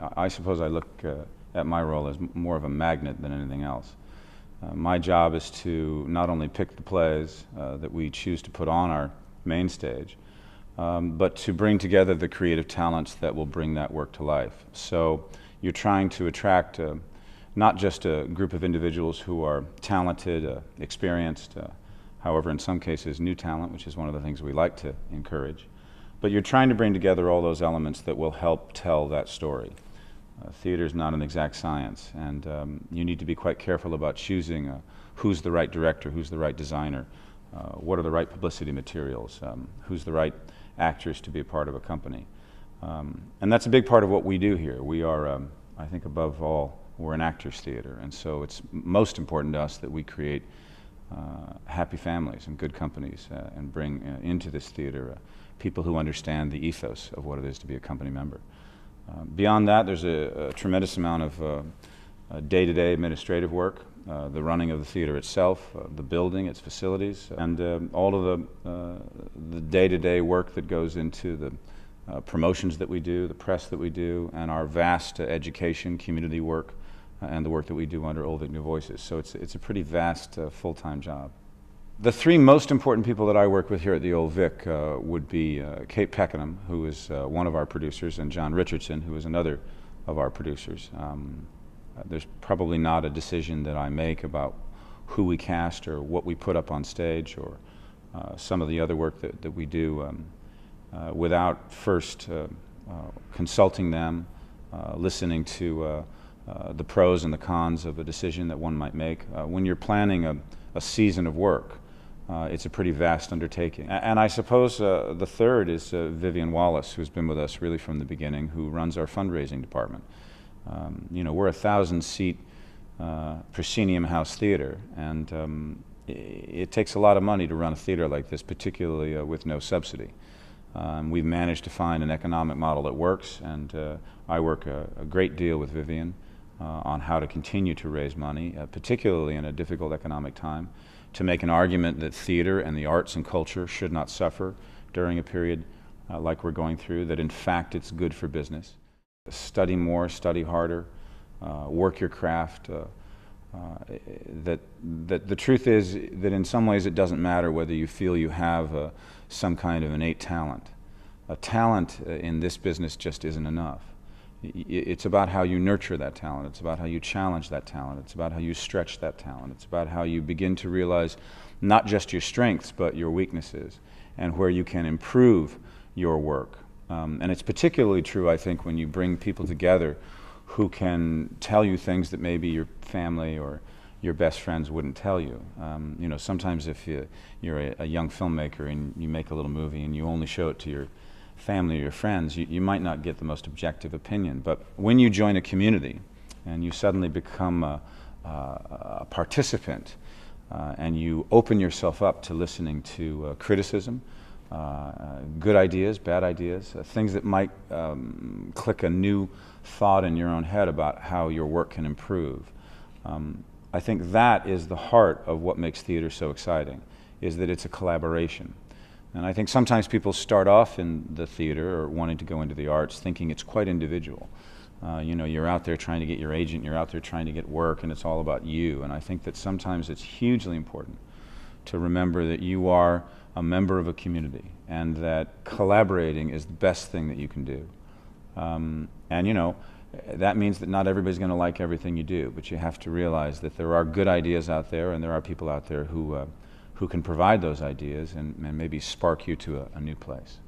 I suppose I look at my role as more of a magnet than anything else. My job is to not only pick the plays that we choose to put on our main stage, but to bring together the creative talents that will bring that work to life. So you're trying to attract not just a group of individuals who are talented, experienced, however in some cases new talent, which is one of the things we like to encourage, but you're trying to bring together all those elements that will help tell that story. Theater is not an exact science, and you need to be quite careful about choosing who's the right director, who's the right designer, what are the right publicity materials, who's the right actors to be a part of a company. And that's a big part of what we do here. We are, I think above all, we're an actors theater, and so it's most important to us that we create happy families and good companies and bring into this theater people who understand the ethos of what it is to be a company member. Beyond that, there's a tremendous amount of day-to-day administrative work, the running of the theater itself, the building, its facilities, and all of the day-to-day work that goes into the promotions that we do, the press that we do, and our vast education, community work, and the work that we do under Old Vic New Voices. So it's a pretty vast full-time job. The three most important people that I work with here at the Old Vic would be Kate Peckenham, who is one of our producers, and John Richardson, who is another of our producers. There's probably not a decision that I make about who we cast or what we put up on stage or some of the other work that we do without first consulting them, listening to the pros and the cons of a decision that one might make. When you're planning a season of work, it's a pretty vast undertaking. And I suppose the third is Vivian Wallace, who's been with us really from the beginning, who runs our fundraising department. You know, we're a 1,000-seat proscenium house theater, and it takes a lot of money to run a theater like this, particularly with no subsidy. We've managed to find an economic model that works, and I work a great deal with Vivian on how to continue to raise money, particularly in a difficult economic time, to make an argument that theater and the arts and culture should not suffer during a period like we're going through, that in fact it's good for business. Study more, study harder, work your craft. That the truth is that in some ways it doesn't matter whether you feel you have some kind of innate talent. A talent in this business just isn't enough. It's about how you nurture that talent. It's about how you challenge that talent. It's about how you stretch that talent. It's about how you begin to realize not just your strengths but your weaknesses and where you can improve your work. And it's particularly true, I think, when you bring people together who can tell you things that maybe your family or your best friends wouldn't tell you. You know, sometimes if you're a young filmmaker and you make a little movie and you only show it to your family or your friends, you might not get the most objective opinion. But when you join a community and you suddenly become a participant and you open yourself up to listening to criticism, good ideas, bad ideas, things that might click a new thought in your own head about how your work can improve. I think that is the heart of what makes theater so exciting, is that it's a collaboration. And I think sometimes people start off in the theater or wanting to go into the arts thinking it's quite individual. You know, you're out there trying to get your agent, you're out there trying to get work, and it's all about you. And I think that sometimes it's hugely important to remember that you are a member of a community and that collaborating is the best thing that you can do. And you know, that means that not everybody's going to like everything you do, but you have to realize that there are good ideas out there and there are people out there who can provide those ideas and maybe spark you to a new place.